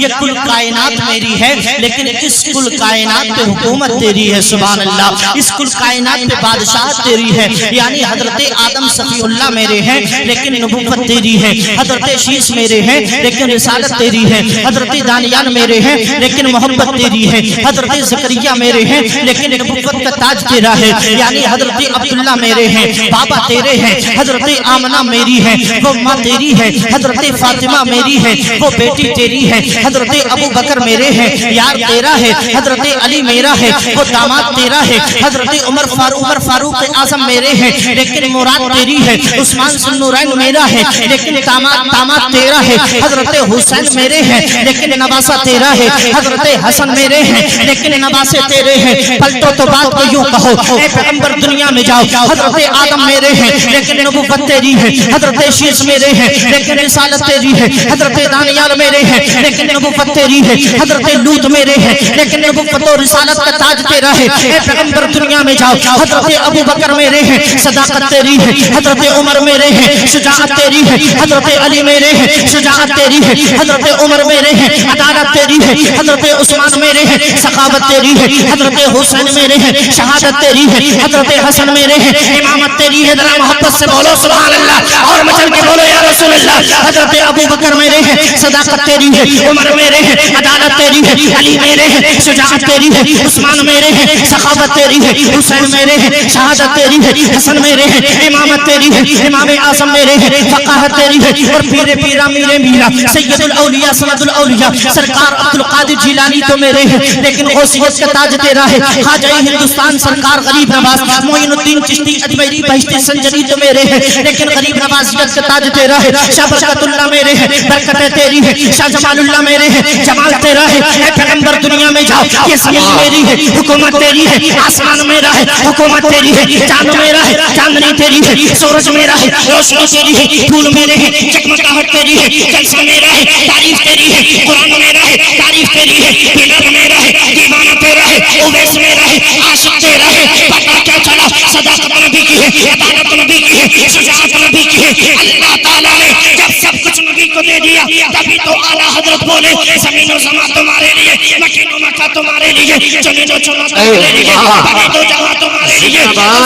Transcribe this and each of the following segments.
یہ کل کائنات میری ہے لیکن اس کل کائنات پہ حکومت تیری ہے سبحان اللہ، اس کل کائنات پہ بادشاہت تیری ہے، یعنی حضرت آدم صفی اللہ میرے ہیں لیکن نبوت تیری ہے، حضرت شیس میرے ہیں لیکن رسالت تیری ہے، حضرت دانیال میرے ہیں لیکن محبت تیری ہے، حضرت زکریا میرے ہیں لیکن نبوت کا تاج تیرا ہے، یعنی حضرت عبداللہ میرے ہیں بابا تیرے ہیں، حضرت آمنہ میری ہے وہ ماں تیری ہے، حضرت فاطمہ میری ہے وہ بیٹی تیری ہے، حضرت ابو بکر میرے ہیں یار تیرا ہے، حضرت علی میرا ہے وہ داماد تیرا ہے، حضرت عمر فاروق اعظم میرے ہیں لیکن مراد تیری ہے، عثمان ذوالنورین میرا ہے لیکن داماد تیرا ہے، حضرت حسین میرے ہیں لیکن نواسہ تیرا ہے، حضرت حسن میرے ہیں لیکن نواسے تیرے ہیں، پلٹو تو بات کو یوں کہو اے پیغمبر دنیا میں جاؤ، حضرت آدم میرے ہیں لیکن نبوت تیری ہے، حضرت شیس میرے ہیں لیکن رسالت تیری ہے، حضرت دانیال میرے ہیں لیکن نبوت تیری ہے، حضرت لوط میرے ہیں لیکن نبوت و رسالت کا تاج تیرا ہے، اے پیغمبر دنیا میں جاؤ، حضرت ابو بکر میرے ہیں صداقت تیری ہے، حضرت عمر میرے ہیں شجاعت تیری ہے، حضرت علی میرے ہیں شجاعت تیری ہے، حضرت عمر میرے ہیں عدالت تیری ہے، حضرت عثمان میرے ہیں سخاوت تیری ہے، حضرت حسین میرے ہیں شہادت تیری ہے، حضرت حسن میرے ہیں امامت تیری ہے، ذرا محبت سے بولو سبحان اللہ اور مچل کے بولو یا رسول اللہ، حضرت ابو بکر میرے ہیں صداقت تیری ہے، عمر میرے ہیں عدالت تیری ہے، علی میرے ہیں شجاعت تیری ہے، عثمان میرے ہیں سخاوت تیری ہے، حسین میرے ہیں شہادت تیری ہے، حسن میرے ہیں امامت تیری ہے، امام اعظم میرے ہیں فقاہت تیری ہے، اور پیر پیرا میرے میرا سید الاولیاء سند الاولیاء سرکار عبدالقادر جیلانی تو میرے ہیں لیکن غوثیت کا تاج تیرا ہے، خواجہ ہندوستان سرکار غریب نواز معین الدین چشتی اجمیری بہشتی سنجری تو میرے ہیں لیکن غریب نوازیت کا تاج تیرا ہے، شاہ برکت اللہ میرے ہیں برکتیں تیری ہے، شاہ جمال اللہ میرے ہیں جمال تیرا ہے، اے پیغمبر دنیا میں جاؤ یہ زمین میری ہے حکومت تیری ہے، آسمان میرا ہے حکومت تیری ہے، چاند میرا ہے چاندنی تیری ہے، سورج میرا ہے روشنی تیری ہے، پھول میرے ہیں چکمکاہٹ تیری ہے، جلسہ میرا ہے تعریف تیری ہے، قرآن میرا ہے تعریف تیری ہے، پلر میرا ہے دیوانہ تیرا ہے، اویس میرا ہے عاشق تیرا ہے، پتہ کیا چلا صداقت نبی کی ہے، عدالت نبی کی ہے، شجاعت نبی کی ہے، اللہ تعالیٰ نے جب سب کچھ نبی کو دے دیا تبھی تو اعلیٰ حضرت بولے زمین و زمان تمہارے لیے، مکین و مکہ تمہارے لیے، جنین و چنہ تمہارے لیے، بغید و جہاں تمہارے لیے،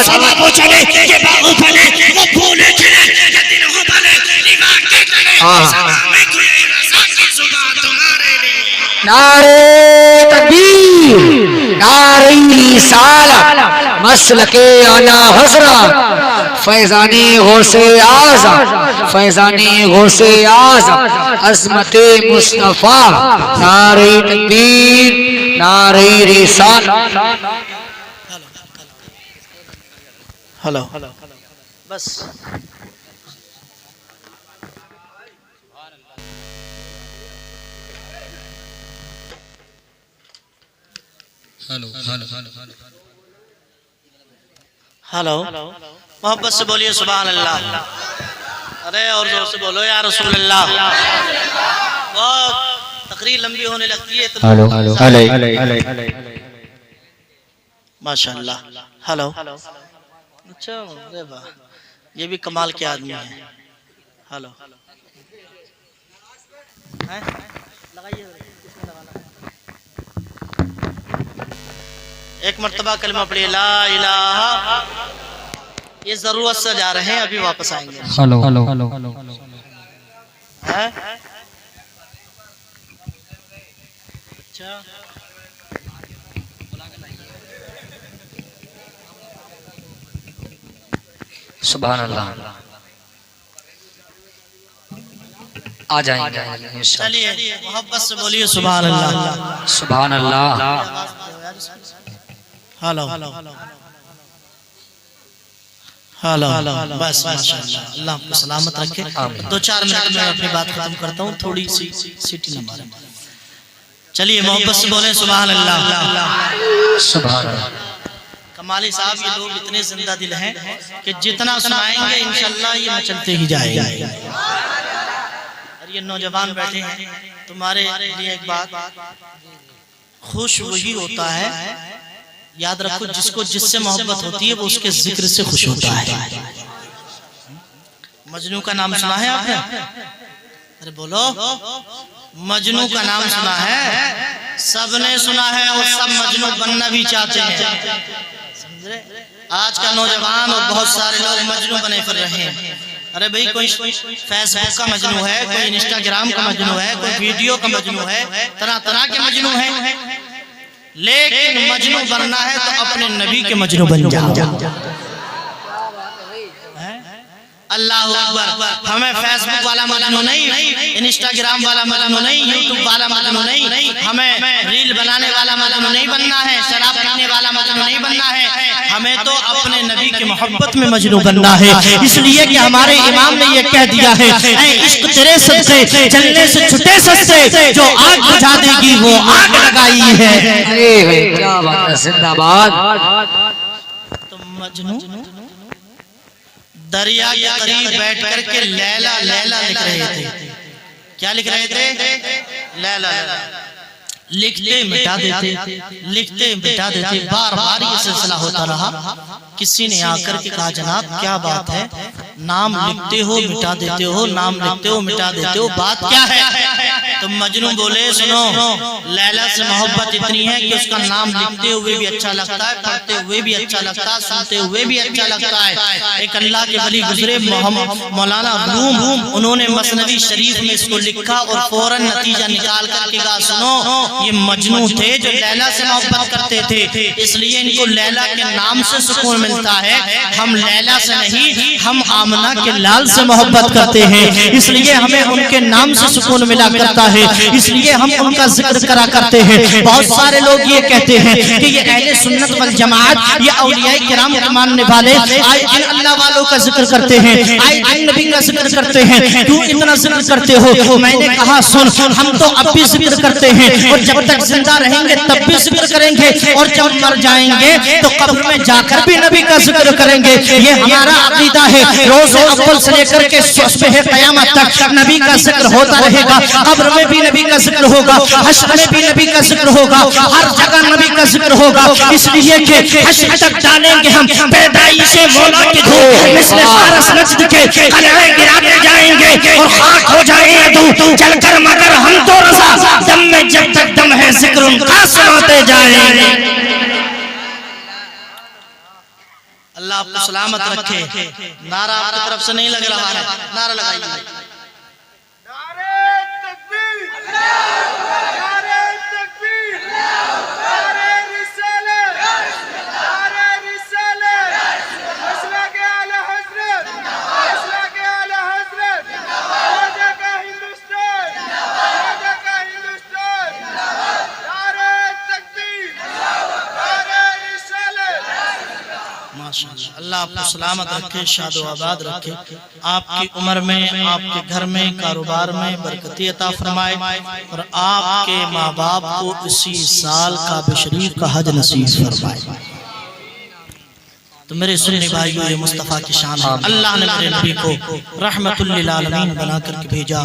سواب و چلے یہ باغ پھلے وہ پھولے کھلے یہ دن ہو بھلے نگاہ کے کرے سلام کوئی رضا کی زبان تمہارے لیے۔ نعرہ تکبیر، نعرہ رسالت، مسلک اعلیٰ حضرت، فیضانی غوث اعظم، فیضانی غوث اعظم، عظمت مصطفیٰ، نعرہ تکبیر، نعرہ رسالت۔ ہلو بس ہلو محبت سے بولیے سبحان اللہ، ارے اور زور سے بولو یا رسول اللہ، بہت تقریر لمبی ہونے لگتی ہے ماشاءاللہ۔ ہلو اچھا یہ بھی کمال کے آدمی ہیں۔ ہلو ایک مرتبہ کلمہ پڑھیے لا الہ، یہ ضرورت سے جا رہے ہیں ابھی واپس آئیں گے۔ سبحان اللہ، آ جائیں گے چلیے محبت سے بولیے سبحان اللہ، سبحان اللہ۔ ہلو ہلو بس ماشاءاللہ، اللہ آپ کو سلامت رکھے۔ دو چار منٹ میں اپنی بات ختم کرتا ہوں، تھوڑی سی سیٹی نہ مارے۔ چلیے محبت سے بولیں سبحان اللہ، سبحان اللہ۔ کمالی صاحب یہ لوگ اتنے زندہ دل ہیں کہ جتنا سنائیں گے انشاءاللہ یہ مچلتے ہی جائیں گے۔ اور یہ نوجوان بیٹھے ہیں، تمہارے لیے ایک بات، خوش وہی ہوتا ہے، یاد رکھو جس کو جس سے محبت ہوتی ہے وہ اس کے ذکر سے خوش ہوتا ہے۔ مجنوں کا نام سنا ہے آپ نے؟ ارے بولو، مجنو کا نام سنا ہے؟ سب نے سنا ہے اور سب مجنو بننا بھی چاہتے ہیں۔ آج کا نوجوان اور بہت سارے لوگ مجنو بنے پھر رہے ہیں۔ ارے بھئی کوئی فیس بک کا مجنو ہے، کوئی انسٹاگرام کا مجنو ہے، کوئی ویڈیو کا مجنو ہے، طرح طرح کے مجنو ہیں، لیکن مجنو بننا ہے تو اپنے نبی کے مجنو بن جاؤ۔ اللہ اکبر۔ ہمیں فیس بک والا مجنو نہیں، انسٹاگرام والا مجنو نہیں، یوٹیوب والا مجنو نہیں، ہمیں ریل بنانے والا مجنو نہیں بننا ہے، شراب پینے والا مجنو نہیں بننا ہے، ہمیں تو اپنے نبی کی محبت میں مجنو بننا ہے۔ اس لیے کہ ہمارے امام نے یہ کہہ دیا ہے، اے عشق تیرے صدقے چلنے سے چھٹے سستے، جو آگ بجھا دے گی وہ آگ لگائی ہے۔ کیا بات ہے، زندہ باد۔ تو مجنو دریا کے قریب بیٹھ کر کے لیلا لیلا لکھ رہے تھے۔ کیا لکھ رہے تھے؟ لیلا لیلا۔ لکھتے مٹا دیتے، لکھتے مٹا دیتے، بار بار یہ سلسلہ ہوتا رہا۔ کسی نے آ کر کے کہا جناب کیا بات ہے، نام لکھتے ہو مٹا دیتے ہو، نام لکھتے ہو مٹا دیتے ہو، بات کیا ہے؟ تو مجنو بولے سنو، لیلا سے محبت اتنی ہے کہ اس کا نام لکھتے ہوئے بھی اچھا لگتا ہے، پڑھتے ہوئے بھی اچھا لگتا ہے، سنتے ہوئے بھی اچھا لگتا ہے۔ ایک اللہ کے ولی گزرے مولانا روم، انہوں نے مثنوی شریف میں اس کو لکھا اور فوراً نتیجہ نکال کر کے کہا سنو، یہ مجنو تھے جو لیلا سے محبت کرتے تھے، اس لیے ان کو لیلا کے نام سے سکون ملتا ہے۔ ہم لیلا سے نہیں، ہم آمنہ کے لال سے محبت کرتے ہیں، اس لیے ہمیں ان کے نام سے سکون ملا کرتا ہے، اس لیے ہم ان کا ذکر کرا کرتے ہیں۔ بہت سارے لوگ یہ کہتے ہیں کہ یہ اہل سنت والجماعت، یہ اولیاء کرام کو ماننے والے آئے دن اللہ والوں کا ذکر کرتے ہیں، آئے دن نبی کا ذکر کرتے ہیں، کیوں اتنا ذکر کرتے ہو؟ میں نے کہا سن، ہم تو اب بھی ذکر کرتے ہیں اور جب تک زندہ رہیں گے تب بھی ذکر کریں گے، اور جب مر جائیں گے تو قبر میں جا کر بھی نبی کا ذکر کریں گے۔ یہ ہمارا عقیدہ ہے، روز اول سے لے کر کے صبح قیامت تک نبی کا ذکر ہوتا رہے گا، قبر میں بھی نبی کا ذکر ہوگا، حشر میں بھی نبی کا ذکر ہوگا، ہر جگہ نبی کا ذکر ہوگا، اس لیے کہ حشر تک ڈالیں گے ہم پیدائش مولا کی دھوپ، مثل فارس نجد کے قلعے گراتے جائیں گے اور خاک ہو جائیں عدو چل کر، مگر ہم تو رضا دم میں جب تک دم ہے ذکر ان کا سناتے جائیں گے۔ اللہ آپ کو سلامت رکھے۔ نعرہ آپ کی طرف سے نہیں لگ رہا ہے، نعرہ لگائیے۔ اللہ آپ کو سلامت رکھے، شاد و آباد رکھے، آپ کی عمر میں، آپ کے گھر میں، کاروبار میں برکتی عطا فرمائے، اور آپ کے ماں باپ کو اسی سال کعبہ شریف کا حج نصیب فرمائے۔ تو میرے سننے بھائیو، یہ مصطفیٰ کی شان ہے۔ اللہ نے میرے نبی کو رحمت للعالمین بنا کر کے بھیجا،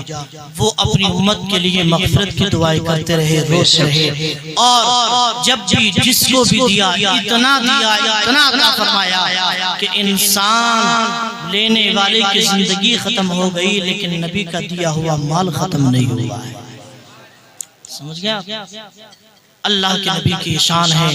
وہ اپنی امت کے لیے مغفرت کی دعائیں کرتے رہے، روتے رہے، اور جب بھی جس کو بھی دیا اتنا عطا فرمایا کہ انسان لینے والے کی زندگی ختم ہو گئی لیکن نبی کا دیا ہوا مال ختم نہیں ہوا ہے۔ سمجھ گیا؟ اللہ کے نبی کی شان ہے۔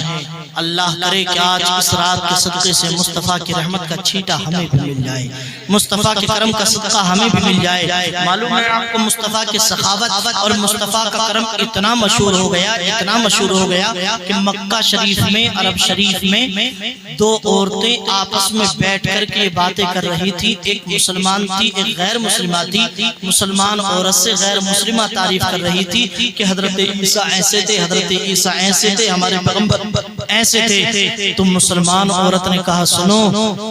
اللہ کرے کہ آج اس رات کے صدقے سے مصطفیٰ کی رحمت کا چھیٹا ہمیں بھی مل جائے، مصطفیٰ کے کرم کا صدقہ ہمیں بھی مل جائے۔ معلوم ہے آپ کو مصطفیٰ کی سخاوت اور مصطفیٰ کا کرم اتنا مشہور ہو گیا کہ مکہ شریف میں، عرب شریف میں دو عورتیں آپس میں بیٹھ کر کے باتیں کر رہی تھی، ایک مسلمان تھی ایک غیر مسلمہ تھی۔ مسلمان عورت سے غیر مسلمہ تعریف کر رہی تھی کہ حضرت عیسیٰ ایسے تھے، حضرت عیسیٰ ایسے تھے، ہمارے پیغمبر ایسے تھے۔ تو مسلمان عورت نے کہا سنو،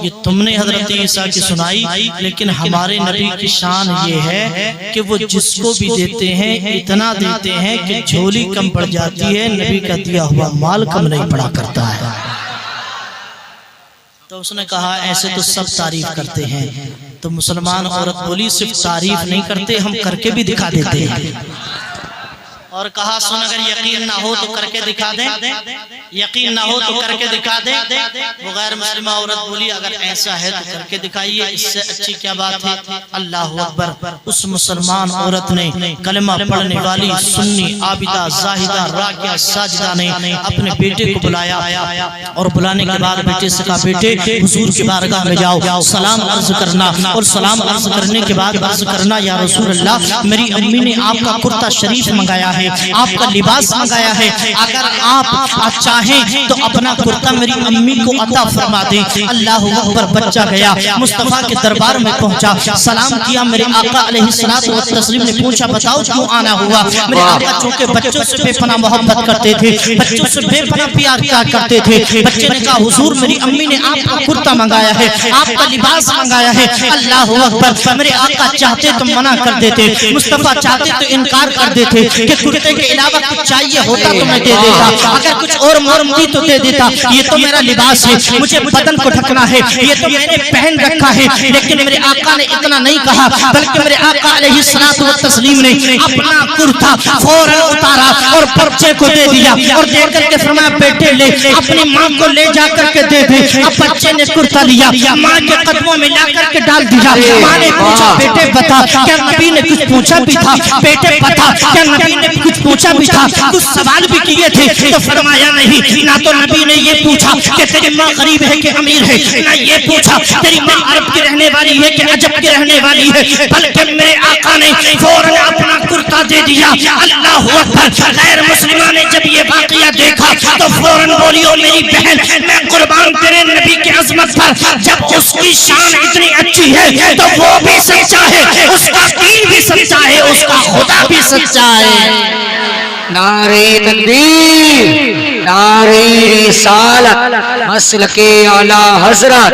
یہ تم نے حضرت عیسیٰ کی سنائی، لیکن ہمارے نبی کی شان یہ ہے کہ وہ جس کو بھی دیتے ہیں اتنا دیتے ہیں کہ جھولی کم پڑ جاتی ہے، نبی کا دیا ہوا مال کم نہیں پڑا کرتا ہے۔ تو اس نے کہا ایسے تو سب تعریف کرتے ہیں۔ تو مسلمان عورت بولی صرف تعریف نہیں کرتے، ہم کر کے بھی دکھا دیتے ہیں۔ اور کہا سن اگر یقین نہ ہو تو کر کے دکھا دیں، یقین نہ ہو تو کر کے دکھا دیں. وہ غیر مسلمہ عورت بولی اگر ایسا ہے تو کر کے دکھائیے، اس سے اچھی کیا بات ہے. اللہ اکبر. اس مسلمان عورت نے کلمہ پڑھنے والی سنی عابدہ زاہدہ راکعہ ساجدہ نے اپنے بیٹے کو بلایا اور بلانے کے بعد بیٹے سے کہا بیٹے حضور کی بارگاہ میں جاؤ، سلام عرض کرنا، اور سلام عرض کرنے کے بعد عرض کرنا یا رسول اللہ میری امی نے آپ کا کرتا شریف منگایا ہے، آپ کا لباس منگایا ہے، اگر آپ چاہیں تو اپنا کرتا میری امی کو عطا فرما دیں. اللہ اکبر. بچہ گیا مصطفیٰ کے دربار میں پہنچا، سلام کیا. میرے آقا علیہ الصلوۃ والتسلیم نے پوچھا بتاؤ کیوں آنا ہوا. میرے آقا چونکہ بچوں سے بے پناہ محبت کرتے تھے، بچوں سے بے پناہ پیار کیا کرتے تھے. بچے نے کہا حضور میری امی نے آپ کا کرتا منگایا ہے، آپ کا لباس منگایا ہے. اللہ اکبر. میرے آقا چاہتے تو منع کر دیتے، مصطفیٰ چاہتے تو انکار کر دیتے کہ کرتے کے علاوہ کچھ چاہیے ہوتا تو میں دے دیتا، اگر کچھ اور مرمتی تو دے دیتا. یہ تو میرا لباس ہے، مجھے بدن کو ڈھکنا ہے، یہ تو میں نے پہن رکھا ہے. لیکن میرے آقا نے اتنا نہیں کہا، بلکہ میرے آقا علیہ الصلوۃ والتسلیم نے اپنا کرتا فوراً اتارا اور بچے کو دے دیا اور دے کر کے فرمایا بیٹے لے اپنی ماں کو لے جا کر کے دے دے. اب بچے نے کرتا لیا، ماں کے قدموں میں لا کر کے ڈال دیا. ماں نے پوچھا بیٹے بتا کیا نبی نے کچھ پوچھا بھی تھا؟ بیٹے بتا کیا نبی نے کچھ پوچھا بھی تھا؟ کچھ سوال بھی کیے تھے؟ تو فرمایا نہیں، نہ تو نبی نے یہ پوچھا کہ تیری ماں غریب ہے کہ امیر ہے، نہ یہ پوچھا تیری ماں عرب کی رہنے والی ہے کہ عجب کی رہنے والی ہے، بلکہ میرے آقا نے فوراً اپنا کرتا دے دیا. اللہ اکبر. غیر مسلمہ نے جب یہ واقعہ دیکھا تو فوراً بولی او میری بہن میں قربان تیرے نبی کی عظمت پر، جب اس کی شان اتنی اچھی ہے تو وہ بھی سچا ہے، اس کا دین بھی سچا ہے، اس کا خدا بھی سچا ہے. نعرہ تکبیر، نعرہ رسالت، مسلک اعلی حضرت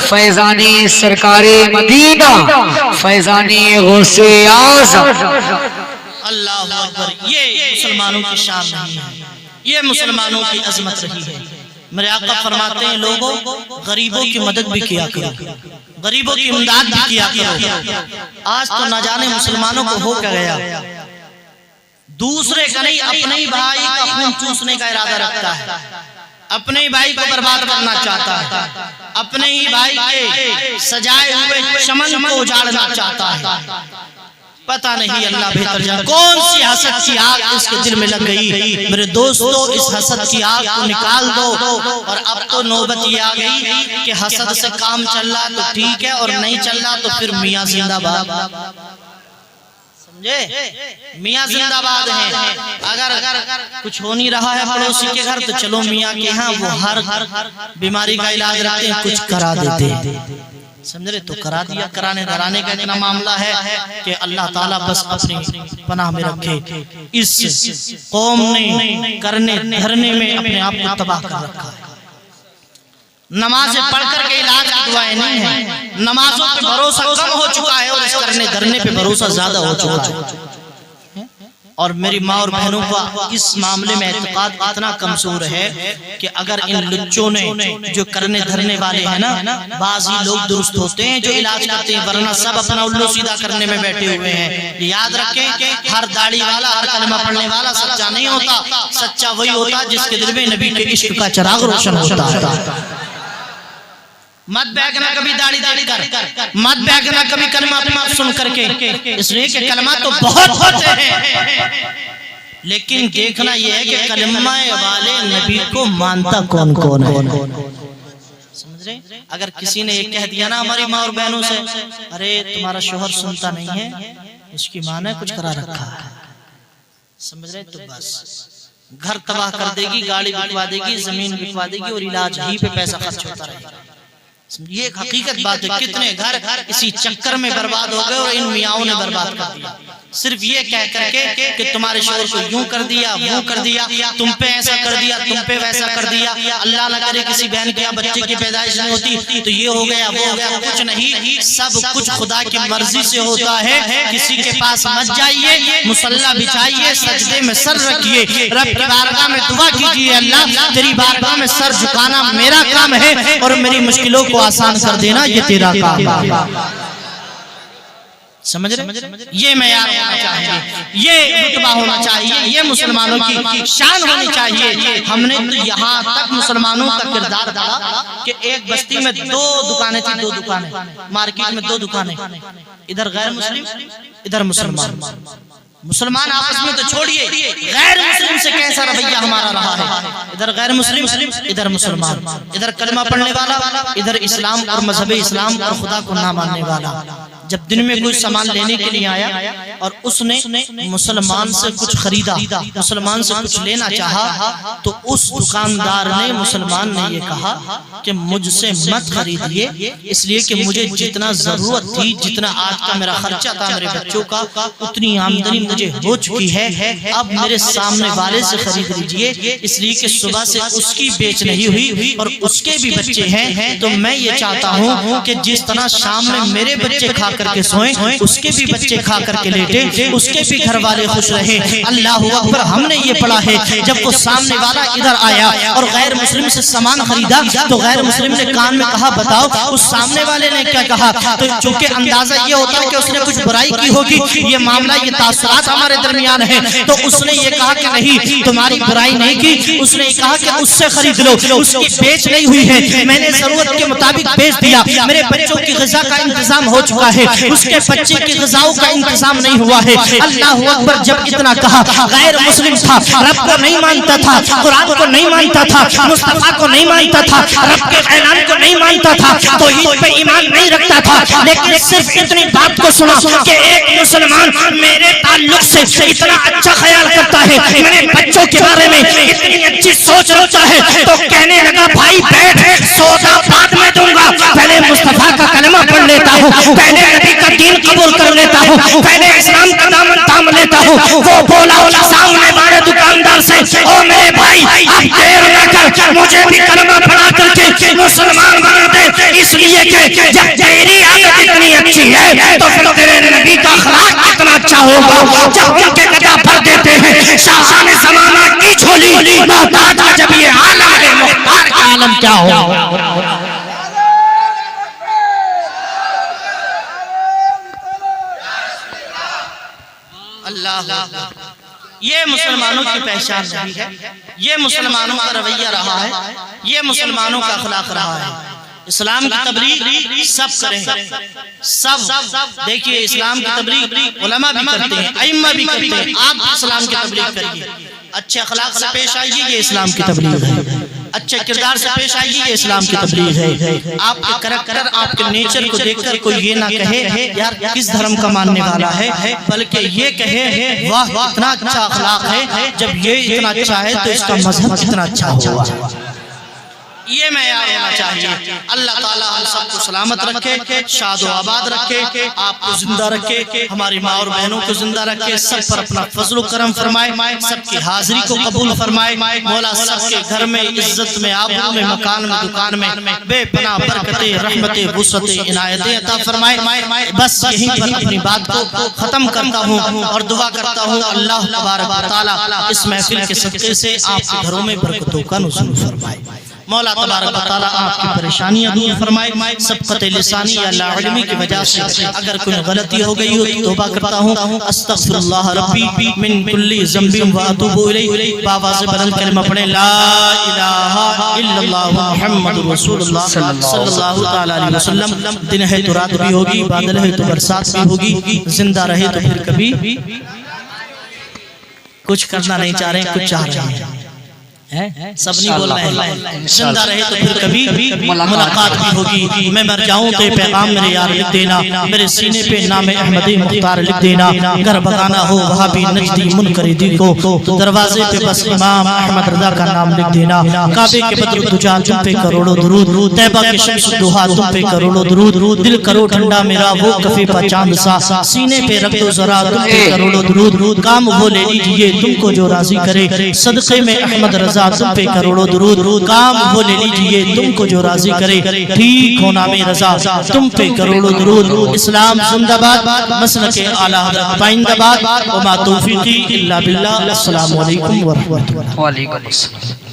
فیضان سرکار مدینہ، فیضان غوث اعظم. اللہ اکبر. یہ مسلمانوں کی شان نہیں ہے، یہ مسلمانوں کی عظمت رہی ہے. میرے آقا فرماتے ہیں لوگوں غریبوں کی مدد بھی کیا کرو، غریبوں کی امداد بھی کیا کرو. آج تو نہ جانے مسلمانوں کو ہو کیا گیا، دوسرے کا نہیں اپنے ہی بھائی کا خون چوسنے کا ارادہ رکھتا ہے، اپنے ہی بھائی کو برباد کرنا چاہتا ہے، اپنے ہی بھائی کے سجائے ہوئے چمن کو اجاڑنا چاہتا ہے. پتہ نہیں اللہ بہتر جانے کون سی حسد کی آگ اس کے دل میں لگ گئی. میرے دوستو اس حسد کی آگ کو نکال دو. اور اب تو نوبت یہ آ گئی کہ حسد سے کام چل رہا تو ٹھیک ہے، اور نہیں چل رہا تو پھر میاں زندہ باد. میاں زندہ باد ہیں. اگر کچھ ہو نہیں رہا ہے پڑوسی کے گھر تو چلو میاں کے ہاں، وہ ہر بیماری کا علاج رکھتے ہیں، کچھ کرا دیتے ہیں. سمجھ رہے؟ تو کرا دیا. کرانے درانے کا اتنا معاملہ ہے کہ اللہ تعالیٰ بس اپنی پناہ میں رکھے. اس قوم نے کرنے دھرنے میں اپنے آپ کو تباہ کر رکھا ہے. نمازیں پڑھ کر کے علاج کی دعائیں نہیں ہیں، نمازوں پہ بھروسہ کم ہو چکا ہے اور اس کرنے دھرنے پہ بھروسہ زیادہ ہو چکا ہے. اور میری ماں اور بہنوں کا اس معاملے میں اعتقاد اتنا کمزور ہے کہ اگر ان لچوں نے جو کرنے دھرنے والے ہیں نا، بعض ہی لوگ درست ہوتے ہیں جو علاج کرتے ہیں، ورنہ سب اپنا الو سیدھا کرنے میں بیٹھے ہوئے ہیں. یاد رکھیں ہر داڑھی والا، ہر کلمہ پڑھنے والا سچا نہیں ہوتا. سچا وہی ہوتا جس کے دل میں نبی کے عشق کا چراغ روشن ہوتا ہے. مت بیگنا کبھی داڑھی دیکھ کر، مت بیگنا کبھی کلمہ سن کر کے، اس لیے کہ کلمہ تو بہت ہوتے ہیں، لیکن دیکھنا یہ ہے کہ کلمہ والے نبی کو مانتا کون کون ہے. سمجھ رہے؟ اگر کسی نے یہ کہہ دیا نا ہماری ماں اور بہنوں سے ارے تمہارا شوہر سنتا نہیں ہے، اس کی ماں نے کچھ کرا رکھا ہے، سمجھ رہے؟ تو بس گھر تباہ کر دے گی، گاڑی بکوا دے گی، زمین بکوا دے گی، اور علاج ہی پہ پیسہ خرچ ہوتا رہے گا. یہ ایک حقیقت بات ہے. کتنے گھر اسی چکر میں برباد ہو گئے اور ان میاؤں نے برباد کر دیا، صرف یہ کہہ کر کے کہ تمہارے شوہر کو یوں کر دیا، وہ کر دیا، تم پہ ایسا کر دیا، تم پہ ویسا کر دیا. اللہ نہ کرے کسی بہن کے بچے کی پیدائش نہیں ہوتی تو یہ ہو گیا، وہ ہو گیا. کچھ نہیں، سب کچھ خدا کی مرضی سے ہوتا ہے. کسی کے پاس مت جائیے، مصلی بچھائیے، سجدے میں سر رکھیے، رب کی بارگاہ میں دعا کیجیے اللہ تیری بارگاہ میں سر جھکانا میرا کام ہے اور میری مشکلوں کو آسان کر دینا یہ تیرا کام ہے. سمجھ رہے؟ یہ معیار ہونا چاہیے، یہ رتبہ ہونا چاہیے، یہ مسلمانوں کی شان ہونی چاہیے۔ ہم نے تو یہاں تک مسلمانوں کا کردار ڈالا کہ ایک بستی میں 2 دکانیں تھیں، 2 دکانیں، مارکیٹ میں 2 دکانیں، ادھر غیر مسلم ادھر مسلمان۔ مسلمان آپس میں تو چھوڑیے، غیر مسلم سے کیسا رویہ ہمارا رہا ہے، ادھر غیر مسلم ادھر مسلمان، ادھر کلمہ پڑھنے والا ادھر اسلام اور مذہب اسلام اور خدا کو نہ ماننے والا۔ جب دن میں کوئی سامان لینے کے لیے آیا اور اس نے مسلمان سے کچھ خریدا، مسلمان سے کچھ لینا چاہا، تو اس دکاندار نے، مسلمان نے یہ کہا کہ مجھ سے مت خریدیے، اس لیے کہ مجھے جتنا ضرورت تھی، جتنا آج کا میرا خرچہ تھا میرے بچوں کا، اتنی آمدنی مجھے ہو چکی ہے، اب میرے سامنے والے سے خرید لیجئے، اس لیے کہ صبح سے اس کی بیچ نہیں ہوئی اور اس کے بھی بچے ہیں، تو میں یہ چاہتا ہوں کہ جس طرح شام میں میرے بچے کھا کر کے سوئیں، اس کے بھی بچے کھا کر کے لیٹے، اس کے بھی گھر والے خوش رہے۔ اللہ اکبر۔ ہم نے یہ پڑھا ہے جب وہ سامنے والا ادھر آیا اور غیر مسلم سے سامان خریدا تو غیر مسلم نے کان میں کہا بتاؤ اس سامنے والے نے کیا کہا، تو چونکہ اندازہ یہ ہوتا ہے کہ اس نے کچھ برائی کی ہوگی، یہ معاملہ، یہ تاثرات ہمارے درمیان ہیں، تو اس نے یہ کہا کہ نہیں تمہاری برائی نہیں کی، اس نے کہا کہ اس سے خرید لو، اس کی بیچ نہیں ہوئی ہے، میں نے ضرورت کے مطابق بیچ دیا، میرے بچوں کی غذا کا انتظام ہو چکا ہے، اس کے بچے کی غذاؤں کا انتظام نہیں ہوا ہے۔ اللہ اکبر۔ جب اتنا کہا، غیر مسلم تھا، رب کو نہیں مانتا تھا، قرآن کو نہیں مانتا تھا، مصطفیٰ کو نہیں مانتا تھا، رب کے اعلان کو نہیں مانتا تھا، توحید پہ ایمان نہیں رکھتا تھا، لیکن صرف اتنی بات کو سنا کہ ایک مسلمان میرے تعلق سے اتنا اچھا خیال کرتا ہے، میرے بچوں کے بارے میں اتنی اچھی سوچ رکھتا ہے، تو کہنے لگا بھائی بیٹھ، سودا بعد میں دوں گا، پہلے مصطفیٰ کا کلمہ پڑھ لیتا ہوں، پہلے نبی کا دین قبول کر لیتا ہوں، پہلے اسلام کا دامن تھام لیتا ہوں۔ وہ بولا سامنے والے دکاندار سے، او میرے بھائی آپ دیر نہ کر، مجھے بھی کلمہ پڑھا کر کے مسلمان بنا دے، اس لیے کہ جب تیری عادت اتنی اچھی ہے تو پھر تیرے نبی کا اخلاق کتنا اچھا ہوگا۔ جب ان کے قدم بھر دیتے ہیں شاہان زمانہ کی جھولی، محتاج کا جب یہ عالم ہے، مختار کا عالم کیا ہوگا۔ اللہ، یہ مسلمانوں کی پہچان رہی ہے، یہ مسلمانوں کا رویہ رہا ہے، یہ مسلمانوں کا اخلاق رہا ہے۔ اسلام کی تبلیغ سب کریں، سب دیکھیے، اسلام کی تبلیغ علماء بھی کرتے ہیں، ائمہ بھی کرتے ہیں، آپ اسلام کی تبلیغ کریے، اچھے اخلاق سے پیش آئیے، یہ اسلام کی تبلیغ ہے، اچھے کردار سے پیش آئیے، یہ اسلام کی تبلیغ ہے۔ آپ کے کریکٹر، آپ کے نیچر کو دیکھ کر کوئی یہ نہ کہے یار کس دھرم کا ماننے والا ہے، بلکہ یہ کہے واہ اتنا اچھا اخلاق ہے، جب یہ اتنا اچھا ہے تو اس کا مذہب کتنا اچھا ہوا۔ یہ معیار ہونا چاہیے۔ اللہ تعالیٰ ہم سب کو سلامت رکھے، شاد و آباد رکھے، آپ کو زندہ رکھے، ہماری ماں اور بہنوں کو زندہ رکھے، سب پر اپنا فضل و کرم فرمائے، سب کی حاضری کو قبول فرمائے، مولا سب کے گھر میں عزت میں، آبرو میں، مکان میں، دکان میں بے پناہ برکتیں، رحمتیں، وسعتیں، عنایتیں عطا فرمائے۔ بس یہیں پر اپنی بات کو ختم کرتا ہوں اور دعا کرتا ہوں اللہ تبارک و تعالیٰ اس محفل کے صدقے سے آپ کے گھروں میں برکتوں کا نزول فرمائے۔ مولا تبارک و تعالیٰ آپ کی پریشانیاں دور فرمائے، سبقت لسانی یا لاعلمی کی وجہ سے اگر کوئی غلطی ہو گئی ہو تو توبہ کرتا ہوں، استغفر اللہ ربی من کل ذنب واتوب الیہ، باواز بلند کلمہ پڑھیں، لا الہ الا اللہ محمد رسول اللہ صلی اللہ تعالی علیہ وسلم۔ دن ہے تو رات بھی ہوگی، بادل ہے تو برسات بھی ہوگی، زندہ رہے تو پھر کبھی کچھ کرنا نہیں چاہ رہے ہیں، کچھ چاہ رہے ہیں، سب نہیں بول رہے ہیں، زندہ رہے تو پھر کبھی ملاقات بھی ہوگی۔ میں مر جاؤں تو پیغام میرے یار لکھ دینا، میرے سینے پہ نام احمد مختار لکھ دینا، گھر بگانا ہو وہاں بھی نجدی منکردی کو تو دروازے پہ بس امام احمد رضا کا نام لکھ دینا۔ کعبے کے بدر دجال تم پہ کروڑوں درود، طیبہ کے شمس دہا تم پہ کروڑوں درود، دل کرو ٹھنڈا میرا وہ کفے پہ چاند سا، سینے پہ رکھ دو ذرا تم پہ کروڑوں درود، کام وہ لے لیجئے تم کو جو راضی کرے، صدقے میں احمد رضا تم پہ کروڑوں درود، کام وہ لے لیجئے تم کو جو راضی کرے، ٹھیک ہونا میں رضا تم پہ کروڑوں درود۔ اسلام زندہ باد، مسلک اعلیٰ حضرت پائندہ باد، وما توفیقی الا باللہ۔ السلام علیکم ورحمۃ اللہ۔ وعلیکم السلام۔